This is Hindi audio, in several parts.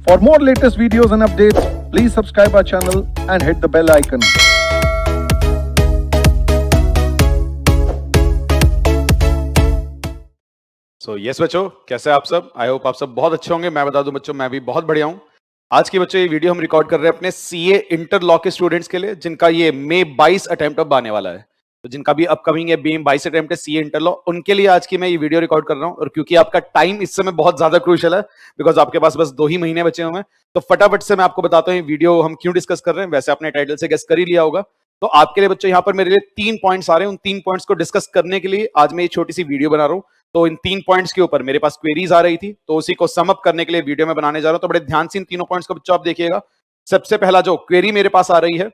For more latest videos and updates, please subscribe our channel and hit the bell icon. Yes बच्चों, कैसे आप सब? आई होप आप सब बहुत अच्छे होंगे। मैं बता दूं बच्चों, मैं भी बहुत बढ़िया हूं। आज की बच्चों ये वीडियो हम रिकॉर्ड कर रहे हैं अपने सीए इंटर लॉ के स्टूडेंट्स के लिए, जिनका ये मई 22 अटेम्प्ट अब आने वाला है। तो जिनका भी अपकमिंग है मई 22 अटेम्प्ट है सीए इंटर लॉ, उनके लिए आज की मैं ये वीडियो रिकॉर्ड कर रहा हूं। और क्योंकि आपका टाइम इस समय बहुत ज्यादा क्रूशियल है, बिकॉज आपके पास बस 2 ही महीने बचे हुए हैं, तो फटाफट से मैं आपको बताता हूँ ये वीडियो हम क्यों डिस्कस कर रहे हैं। वैसे आपने टाइटल से गेस कर ही लिया होगा। तो आपके लिए बच्चों यहाँ पर मेरे लिए 3 पॉइंट्स आ रहे हैं। उन 3 पॉइंट्स को डिस्कस करने के लिए आज मैं ये छोटी सी वीडियो बना रहा हूँ। तो इन 3 पॉइंट्स के ऊपर मेरे पास क्वेरीज आ रही थी, तो उसी को सम अप करने के लिए वीडियो में बनाने जा रहा हूं। तो बड़े ध्यान से इन तीनों पॉइंट्स को बच्चों आप देखिएगा। सबसे पहला जो क्वेरी मेरे पास आ रही है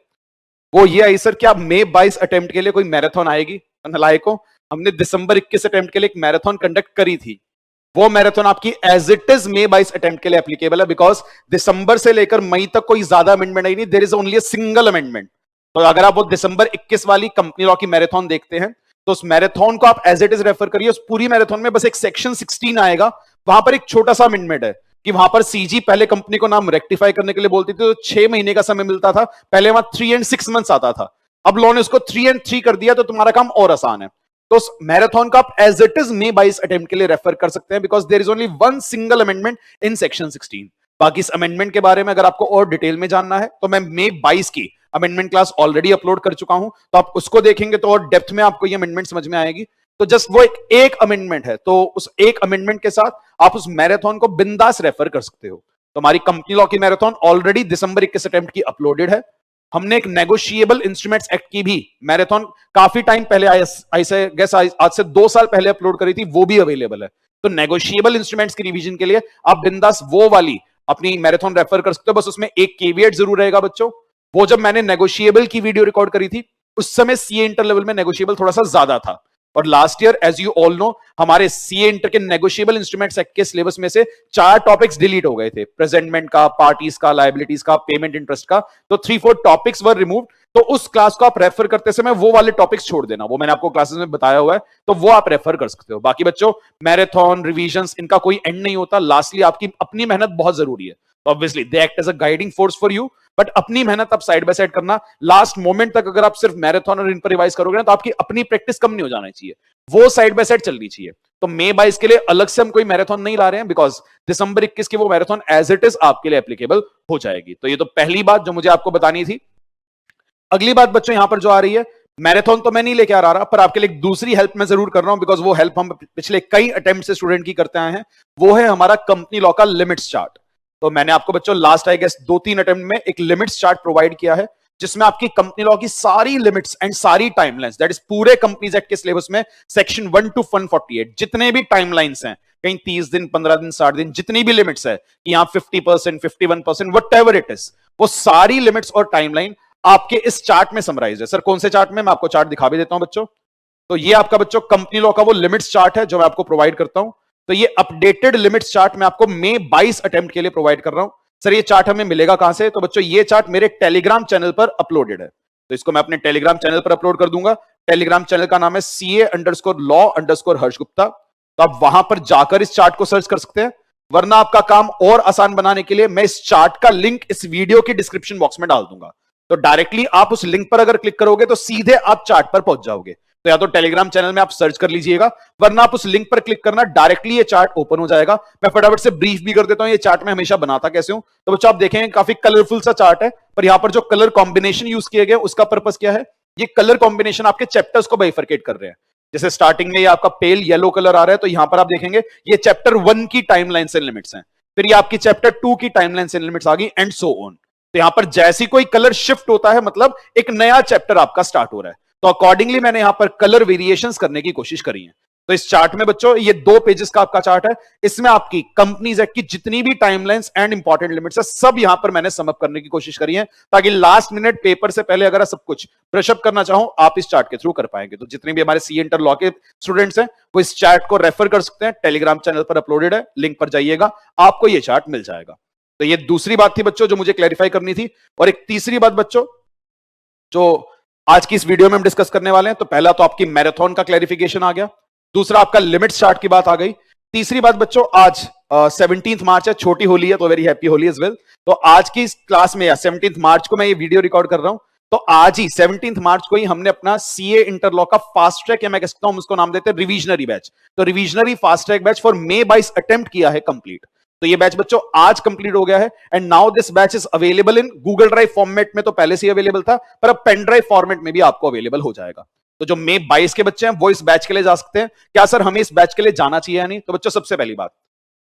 वो ये आई, सर क्या मई 22 अटेम्प्ट के लिए कोई मैराथन आएगी? नालायकों, हमने दिसंबर 21 अटेम्प्ट के लिए एक मैराथन कंडक्ट करी थी। वो मैराथन आपकी as it is May 22 attempt के लिए एप्लीकेबल है, बिकॉज दिसंबर से लेकर मई तक कोई ज्यादा अमेंडमेंट आई नहीं। There is only a single amendment. तो अगर आप वो दिसंबर 21 वाली कंपनी लॉ की मैराथन देखते हैं, तो उस मैराथन को आप एज इट इज रेफर करिए। उस पूरी मैराथन में बस एक सेक्शन 16 आएगा, वहां पर एक छोटा सा अमेंडमेंट है कि वहां पर सीजी पहले कंपनी को नाम रेक्टिफाई करने के लिए बोलती थी, तो 6 महीने का समय मिलता था। पहले वहां 3 and 6 months आता था। अब लॉ ने उसको 3 and 3 कर दिया, तो तुम्हारा काम और आसान है। तो उस मैराथन को आप as it is May 22 attempt के लिए रेफर कर सकते हैं, because there is only one single amendment in section 16। बाकी इस अमेंडमेंट के बारे में अगर आपको और डिटेल में जानना है, तो मैं मई 22 की अमेंडमेंट क्लास ऑलरेडी अपलोड कर चुका हूं, तो आप उसको देखेंगे तो और डेप्थ में आपको ये अमेंडमेंट समझ में आएगी। तो जस्ट वो एक अमेंडमेंट है, तो उस एक अमेंडमेंट के साथ आप उस मैराथन को बिंदास रेफर कर सकते हो। तो हमारी कंपनी लॉ की मैराथन ऑलरेडी दिसंबर 21 अटेम्प्ट की अपलोडेड है। हमने एक नेगोशिएबल इंस्ट्रूमेंट्स एक्ट की भी मैराथन काफी टाइम पहले आज से 2 साल पहले अपलोड करी थी, वो भी अवेलेबल है। तो नेगोशिएबल इंस्ट्रूमेंट्स की रिवीजन के लिए आप बिंदास वो वाली अपनी मैराथन रेफर कर सकते हो। बस उसमें एक केविएट जरूर रहेगा बच्चों, वो जब मैंने नेगोशिएबल की वीडियो रिकॉर्ड करी थी उस समय सीए इंटर लेवल में नेगोशिएबल थोड़ा सा ज्यादा था। और last year as you all know हमारे सीए इंटर के नेगोशिएबल इंस्ट्रूमेंट्स एक्ट के सिलेबस में से 4 टॉपिक्स डिलीट हो गए थे, प्रेजेंटमेंट का, पार्टीज का, लायबिलिटीज का, पेमेंट इंटरेस्ट का। तो 3-4 टॉपिक्स वर रिमूव्ड। तो उस क्लास को आप रेफर करते समय वो वाले टॉपिक्स छोड़ देना, वो मैंने आपको क्लासेस में बताया हुआ है, तो वो आप रेफर कर सकते हो। बाकी बच्चों मैराथन रिवीजन इनका कोई एंड नहीं होता। लास्टली आपकी अपनी मेहनत बहुत जरूरी है। Obviously they act as a guiding force for you, but अपनी मेहनत आप साइड बाय साइड करना। लास्ट मोमेंट तक अगर आप सिर्फ मैराथन और इन पर रिवाइज करोगे ना, तो आपकी अपनी प्रैक्टिस कम नहीं हो जानी चाहिए, वो साइड बाय साइड चलनी चाहिए। तो मई 22 के लिए अलग से हम कोई मैराथन नहीं ला रहे हैं, बिकॉज दिसंबर 21 की वो मैराथन एज इट इज आपके लिए एप्लीकेबल हो जाएगी। तो ये तो पहली बात जो मुझे आपको बतानी थी। अगली बात बच्चों यहां पर जो आ रही है, मैराथन तो मैं नहीं लेके आ रहा, पर आपके लिए एक दूसरी हेल्प मैं जरूर कर रहा हूं, बिकॉज वो हेल्प हम पिछले कई अटेम्प्ट से स्टूडेंट की करते आए हैं। वो है हमारा कंपनी लॉ का लिमिट्स चार्ट। तो मैंने आपको बच्चों लास्ट आई गेस 2-3 अटेम्प्ट में एक लिमिट्स चार्ट प्रोवाइड किया है, जिसमें आपकी कंपनी लॉ की सारी लिमिट्स एंड सारी टाइमलाइंस, दैट इज पूरे कंपनीज एक्ट के सिलेबस में सेक्शन 1 to 148 जितने भी टाइमलाइंस हैं, कहीं 30 दिन, 15 दिन, 60 दिन, जितनी भी लिमिट्स है कि यहां 50%, 51%, व्हाटएवर इट इज, वो सारी लिमिट्स और टाइमलाइन आपके इस चार्ट में समराइज है। सर कौन से चार्ट में? मैं आपको चार्ट दिखा भी देता हूं बच्चों। तो ये आपका बच्चों कंपनी लॉ का वो लिमिट्स चार्ट है जो मैं आपको प्रोवाइड करता हूं। तो ये अपडेटेड लिमिट्स चार्ट मैं आपको मई 22 अटेम्प्ट के लिए प्रोवाइड कर रहा हूं। सर ये चार्ट हमें मिलेगा कहां से? तो बच्चों ये चार्ट मेरे टेलीग्राम चैनल पर अपलोडेड है, तो इसको मैं अपने टेलीग्राम चैनल पर अपलोड कर दूंगा। टेलीग्राम चैनल का नाम है CA_law_हर्ष गुप्ता। तो आप वहां पर जाकर इस चार्ट को सर्च कर सकते हैं, वरना आपका काम और आसान बनाने के लिए मैं इस चार्ट का लिंक इस वीडियो की डिस्क्रिप्शन बॉक्स में डाल दूंगा। तो डायरेक्टली आप उस लिंक पर अगर क्लिक करोगे तो सीधे आप चार्ट पर पहुंच जाओगे। तो या तो टेलीग्राम चैनल में आप सर्च कर लीजिएगा, वरना आप उस लिंक पर क्लिक करना, डायरेक्टली ये चार्ट ओपन हो जाएगा। मैं फटाफट से ब्रीफ भी कर देता हूं ये चार्ट में हमेशा बनाता कैसे हूं। तो बच्चों आप देखेंगे काफी कलरफुल सा चार्ट है, पर यहां पर जो कलर कॉम्बिनेशन यूज किए गए उसका पर्पस क्या है? ये कलर कॉम्बिनेशन आपके चैप्टर्स को बाइफरकेट कर रहे हैं। जैसे स्टार्टिंग में ये आपका पेल येलो कलर आ रहा है, तो यहां पर आप देखेंगे ये चैप्टर 1 की टाइमलाइंस एंड लिमिट्स हैं, फिर ये आपकी चैप्टर 2 की टाइमलाइंस एंड लिमिट्स आ गई, एंड सो ऑन। तो यहां पर जैसी कोई कलर शिफ्ट होता है, मतलब एक नया चैप्टर आपका स्टार्ट हो रहा है। तो अकॉर्डिंगली मैंने यहां पर कलर वेरिएशंस करने की कोशिश करी है। तो इस चार्ट में बच्चों ये 2 पेजेस का आपका चार्ट है, इसमें आपकी कंपनीज एक्ट की जितनी भी टाइमलाइंस एंड इंपॉर्टेंट लिमिट्स है सब यहां पर मैंने समअप करने की कोशिश करी है, ताकि लास्ट मिनट पेपर से पहले अगर सब कुछ ब्रशअप करना चाहो आप इस चार्ट के थ्रू कर पाएंगे। तो जितने भी हमारे सीए इंटर लॉ के स्टूडेंट्स हैं वो इस चार्ट को रेफर कर सकते हैं, टेलीग्राम चैनल पर अपलोडेड है, लिंक पर जाइएगा, आपको ये चार्ट मिल जाएगा। तो ये दूसरी बात थी बच्चों जो मुझे क्लैरिफाई करनी थी। और एक तीसरी बात बच्चों जो आज की इस वीडियो में हम डिस्कस करने वाले हैं, तो पहला तो आपकी मैराथन का क्लैरिफिकेशन आ गया, दूसरा आपका लिमिट्स चार्ट की बात आ गई, तीसरी बात बच्चों आज 17th मार्च है, छोटी होली है, तो very happy Holi as well. तो आज की इस क्लास में या 17th मार्च को मैं ये वीडियो रिकॉर्ड कर रहा हूं, तो आज ही 17th मार्च को ही हमने अपना सीए इंटरलॉ का फास्ट ट्रैक, या मैं कहता हूं उसको नाम देते हैं रिविजनरी बैच, तो revisionary fast track batch for may 22 attempt किया है कंप्लीट। तो ये बैच बच्चों आज कंप्लीट हो गया है, and now this batch is available in Google drive format में, तो पहले से ही अवेलेबल था, पर अब पेन ड्राइव फॉर्मेट में भी आपको अवेलेबल हो जाएगा। तो जो मे 22 के बच्चे हैं वो इस बैच के लिए जा सकते हैं। क्या सर हमें इस बैच के लिए जाना चाहिए या नहीं? तो बच्चों सबसे पहली बात,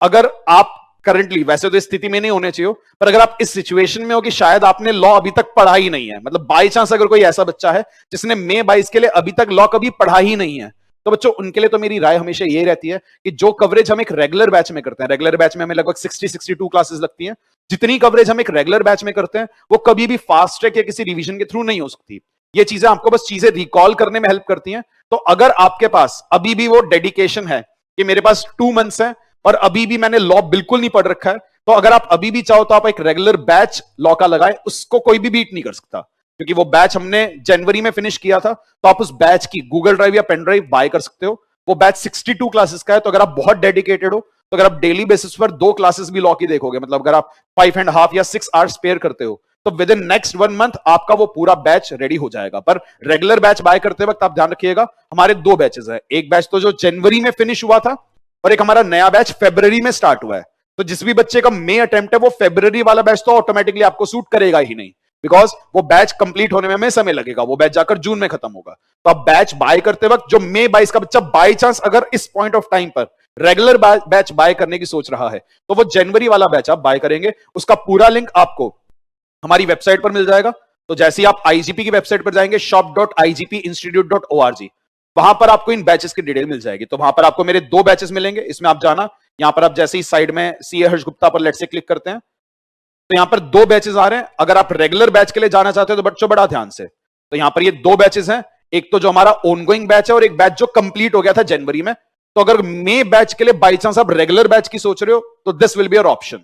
अगर आप करंटली, वैसे तो इस स्थिति में नहीं होने चाहिए, पर अगर आप इस सिचुएशन में हो कि शायद आपने लॉ अभी तक पढ़ा ही नहीं है, मतलब बाई चांस अगर कोई ऐसा बच्चा है जिसने मे 22 के लिए अभी तक लॉ कभी पढ़ा ही नहीं है, तो बच्चों उनके लिए तो मेरी राय हमेशा ये रहती है कि जो कवरेज हम एक रेगुलर बैच में करते हैं, रेगुलर बैच में हमें लगभग 60-62 क्लासेस लगती हैं, जितनी कवरेज हम एक रेगुलर बैच में करते हैं वो कभी भी फास्ट ट्रैक या किसी रिवीजन के थ्रू नहीं हो सकती। ये चीजें आपको बस चीजें रिकॉल करने में हेल्प करती हैं। तो अगर आपके पास अभी भी वो डेडिकेशन है कि मेरे पास 2 मंथ्स है और अभी भी मैंने लॉ बिल्कुल नहीं पढ़ रखा है, तो अगर आप अभी भी चाहो तो आप एक रेगुलर बैच लॉ का लगाएं, उसको कोई भी बीट नहीं कर सकता, क्योंकि वो बैच हमने जनवरी में फिनिश किया था। तो आप उस बैच की गूगल ड्राइव या पेन ड्राइव बाय कर सकते हो। वो बैच 62 क्लासेस का है, तो अगर आप बहुत डेडिकेटेड हो, तो अगर आप डेली बेसिस पर 2 क्लासेस भी लॉ की देखोगे, मतलब अगर आप 5.5 या 6 आवर्स स्पेयर करते हो, तो विद इन नेक्स्ट 1 मंथ आपका वो पूरा बैच रेडी हो जाएगा। पर रेगुलर बैच बाय करते वक्त आप ध्यान रखिएगा, हमारे 2 बैचेस है, एक बैच तो जो जनवरी में फिनिश हुआ था और एक हमारा नया बैच फरवरी में स्टार्ट हुआ है। तो जिस भी बच्चे का मे अटेम्प्ट है वो फरवरी वाला बैच तो ऑटोमेटिकली आपको सूट करेगा ही नहीं, बिकॉज वो बैच कंप्लीट होने में हमें समय लगेगा, वो बैच जाकर जून में खत्म होगा। तो आप बैच बाय करते वक्त जो मे 22 का बच्चा बाय चांस अगर इस पॉइंट ऑफ टाइम पर रेगुलर बैच बाय करने की सोच रहा है, तो वो जनवरी वाला बैच आप बाय करेंगे। उसका पूरा लिंक आपको हमारी वेबसाइट पर मिल जाएगा। तो जैसे ही आप आईजीपी की वेबसाइट पर जाएंगे shop.igpinstitute.org, वहां पर आपको इन बैचेस की डिटेल मिल जाएगी। तो वहां पर आपको मेरे 2 बैचेस मिलेंगे, इसमें आप जाना, यहां पर आप जैसे ही साइड में सीए हर्ष गुप्ता पर लेट से क्लिक करते हैं, तो यहां पर 2 बैचेस आ रहे हैं। अगर आप रेगुलर बैच के लिए जाना चाहते हो तो बच्चों बड़ा ध्यान से, तो यहां पर ये 2 बैचेस हैं, एक तो जो हमारा ऑनगोइंग बैच है और एक बैच जो कंप्लीट हो गया था जनवरी में। तो अगर मे बैच के लिए बाई चांस आप रेगुलर बैच की सोच रहे हो, तो this will be your option.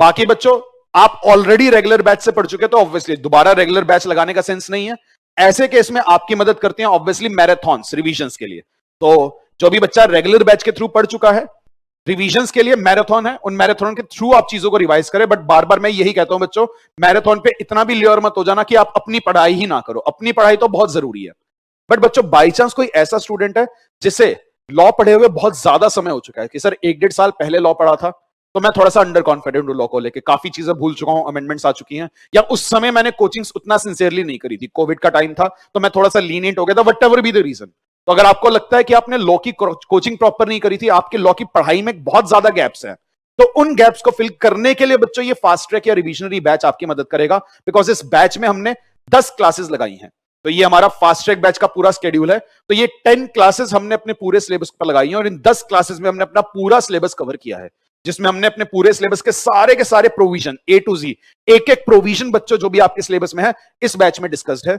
बाकी बच्चों आप ऑलरेडी रेगुलर बैच से पढ़ चुके, तो ऑब्वियसली दोबारा रेगुलर बैच लगाने का सेंस नहीं है। ऐसे केस में आपकी मदद करते हैं ऑब्वियसली मैराथन्स रिवीजन्स के लिए। तो जो भी बच्चा रेगुलर बैच के थ्रू पढ़ चुका है, रिवीजन्स के लिए मैराथन है, उन मैराथन के थ्रू आप चीजों को रिवाइज करें। बट बार बार मैं यही कहता हूं बच्चों, मैराथन पे इतना भी लियोर मत हो जाना कि आप अपनी पढ़ाई ही ना करो। अपनी पढ़ाई तो बहुत जरूरी है, बट बच्चों बाई चांस कोई ऐसा स्टूडेंट है जिसे लॉ पढ़े हुए बहुत ज्यादा समय हो चुका है कि सर 1-1.5 साल पहले लॉ पढ़ा था, तो मैं थोड़ा सा अंडर कॉन्फिडेंट हूं लॉ को लेके, काफी चीजें भूल चुका हूं, अमेंडमेंट्स आ चुकी हैं, या उस समय मैंने कोचिंग्स उतना सिंसियरली नहीं करी थी, कोविड का टाइम था तो मैं थोड़ा सा लीनियंट हो गया था, व्हाटएवर बी द रीजन। तो अगर आपको लगता है कि आपने लॉ की कोचिंग प्रॉपर नहीं करी थी, आपके लॉ की पढ़ाई में बहुत ज्यादा गैप्स हैं, तो उन गैप्स को फिल करने के लिए बच्चों ये फास्ट ट्रैक या रिविजनरी बैच आपकी मदद करेगा, बिकॉज इस बैच में हमने 10 क्लासेस लगाई हैं। तो ये हमारा फास्ट ट्रैक बैच का पूरा स्केड्यूल है। तो ये 10 क्लासेस हमने अपने पूरे सिलेबस पर लगाई हैं और इन 10 क्लासेस में हमने अपना पूरा सिलेबस कवर किया है, जिसमें हमने अपने पूरे सिलेबस के सारे प्रोविजन A to Z, एक प्रोविजन बच्चों जो भी आपके सिलेबस में है इस बैच में डिस्कस्ड है।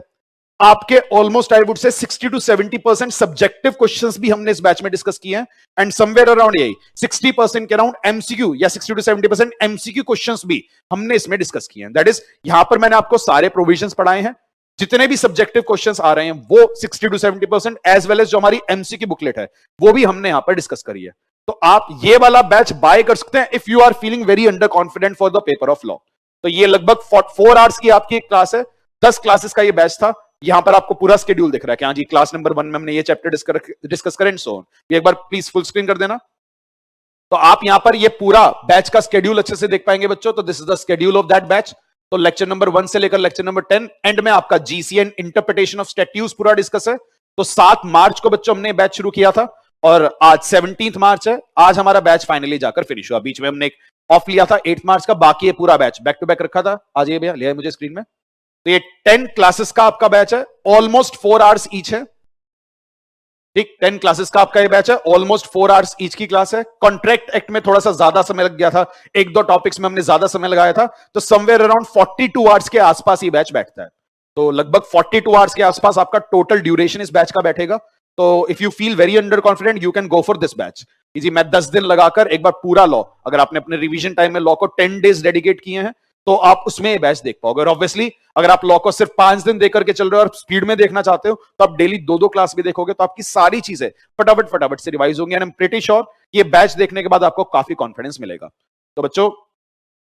आपके almost I would say 60 to 70% subjective questions भी हमने इस बैच में डिस्कस किए हैं, एंड समवेयर अराउंड यही 60% के अराउंड एमसीक्यू या 60 to 70% एमसीक्यू क्वेश्चंस भी हमने इसमें डिस्कस किए हैं। दैट इज, यहां पर मैंने आपको सारे प्रोविजंस पढ़ाए हैं, जितने भी सब्जेक्टिव क्वेश्चंस आ रहे हैं वो 60 to 70% एज वेल एज जो हमारी एमसीक्यू बुकलेट है वो भी हमने यहां पर डिस्कस करी है। तो आप ये वाला बैच बाय कर सकते हैं if you are feeling very under confident for the paper of law. तो ये लगभग 4 आवर्स की आपकी एक क्लास है, 10 क्लासेस का ये बैच था। यहां पर आपको पूरा स्केड्यूल दिख रहा है कि हाँ जी क्लास नंबर 1 में हमने ये चैप्टर डिस्कस करें, सो ये एक बार प्लीज फुल स्क्रीन कर देना, तो आप यहां पर ये पूरा बैच का स्केड्यूल अच्छे से देख पाएंगे बच्चों। तो this is the schedule of that batch. तो लेक्चर नंबर 1 से लेकर लेक्चर नंबर 10 एंड में आपका जीसीएन इंटरप्रिटेशन ऑफ स्टैट्यूट्स पूरा डिस्कस है। तो 7 मार्च को बच्चों हमने बैच शुरू किया था और आज 17 मार्च है, आज हमारा बैच फाइनली जाकर फिनिश हुआ। बीच में हमने एक ऑफ लिया था 8 मार्च का, बाकी ये पूरा बैच बैक टू बैक रखा था। आज ये भैया लिया है मुझे स्क्रीन में, तो ये 10 क्लासेस का आपका बैच है, ऑलमोस्ट 4 आवर्स ईच है। ठीक, 10 क्लासेस का आपका ये बैच है, ऑलमोस्ट 4 आवर्स ईच की क्लास है। कॉन्ट्रैक्ट एक्ट में थोड़ा सा ज्यादा समय लग गया था, 1-2 टॉपिक्स में हमने ज्यादा समय लगाया था, तो समवेयर अराउंड 42 आवर्स के आसपास ये बैच बैठता है। तो लगभग 42 आवर्स के आसपास आपका टोटल ड्यूरेशन इस बैच का बैठेगा। तो if you feel very under confident you can go for this batch. जी मैं 10 दिन लगाकर एक बार पूरा लॉ, अगर आपने अपने रिवीजन टाइम में लॉ को 10 डेज डेडिकेट किए हैं, तो आप उसमें ये बैच देख पाओगे। और ऑब्वियसली अगर आप लॉ को सिर्फ 5 दिन देकर के चल रहे हो और स्पीड में देखना चाहते हो तो आप डेली 2-2 क्लास भी देखोगे तो आपकी सारी चीजें फटाफट फटाफट से रिवाइज होंगी। And I am pretty sure ये बैच देखने के बाद आपको काफी कॉन्फिडेंस मिलेगा। तो बच्चों,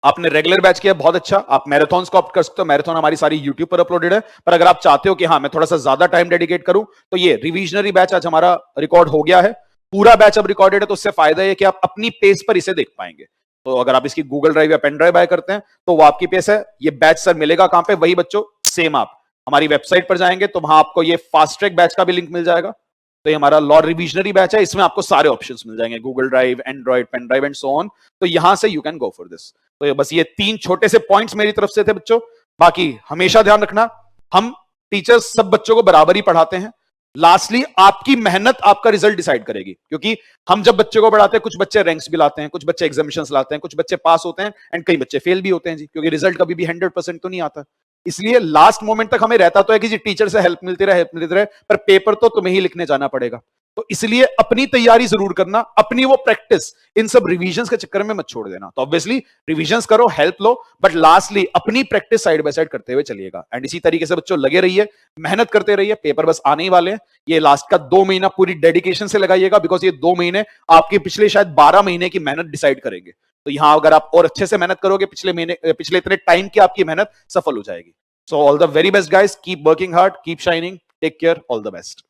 आपने रेगुलर बैच किया, बहुत अच्छा। आप मैराथन को ऑप्ट कर सकते हो, मैराथन हमारी सारी यूट्यूब पर अपलोडेड है। पर अगर आप चाहते हो कि हाँ मैं थोड़ा सा ज्यादा टाइम डेडिकेट करूं तो ये रिविजनरी बैच आज हमारा रिकॉर्ड हो गया है, पूरा बैच अब रिकॉर्डेड है। तो उससे फायदा है कि आप अपनी पेस पर इसे देख पाएंगे। तो अगर आप इसकी गूगल ड्राइव या पेन ड्राइव बाय करते हैं तो वो आपकी पेस है। ये बैच सर मिलेगा कहां पे? वही बच्चों सेम, आप हमारी वेबसाइट पर जाएंगे तो वहां आपको ये फास्ट ट्रैक बैच का भी लिंक मिल जाएगा। तो ये हमारा लॉ रिविजनरी बैच है, इसमें आपको सारे ऑप्शंस मिल जाएंगे, Google drive, android, pen drive and so on. तो यहां से you can go for this. तो बस ये 3 छोटे से पॉइंट्स मेरी तरफ से थे बच्चों। बाकी हमेशा ध्यान रखना, हम टीचर्स सब बच्चों को बराबर ही पढ़ाते हैं। लास्टली आपकी मेहनत आपका रिजल्ट डिसाइड करेगी, क्योंकि हम जब बच्चे को पढ़ाते हैं कुछ बच्चे रैंक्स भी लाते हैं, कुछ बच्चे एग्जामिनेशंस लाते हैं, कुछ बच्चे पास होते हैं एंड कई बच्चे फेल भी होते हैं जी, क्योंकि रिजल्ट कभी भी 100% तो नहीं आता। इसलिए लास्ट मोमेंट तक हमें रहता तो है कि जी टीचर से हेल्प मिलती रहे, पर पेपर तो तुम्हें ही लिखने जाना पड़ेगा। तो इसलिए अपनी तैयारी जरूर करना, अपनी वो प्रैक्टिस इन सब रिवीजन्स के चक्कर में मत छोड़ देना। तो ऑब्वियसली रिवीजन्स करो, हेल्प लो, बट लास्टली अपनी प्रैक्टिस साइड बाय साइड करते हुए चलिएगा। एंड इसी तरीके से बच्चों लगे रहिए, मेहनत करते रहिए, पेपर बस आने ही वाले हैं। ये लास्ट का 2 महीना पूरी डेडिकेशन से लगाइएगा, बिकॉज ये 2 महीने आपके पिछले शायद 12 महीने की मेहनत डिसाइड करेंगे। तो यहां अगर आप और अच्छे से मेहनत करोगे, पिछले इतने टाइम की आपकी मेहनत सफल हो जाएगी। So all the very best guys, keep working hard, keep shining, take care, all the best.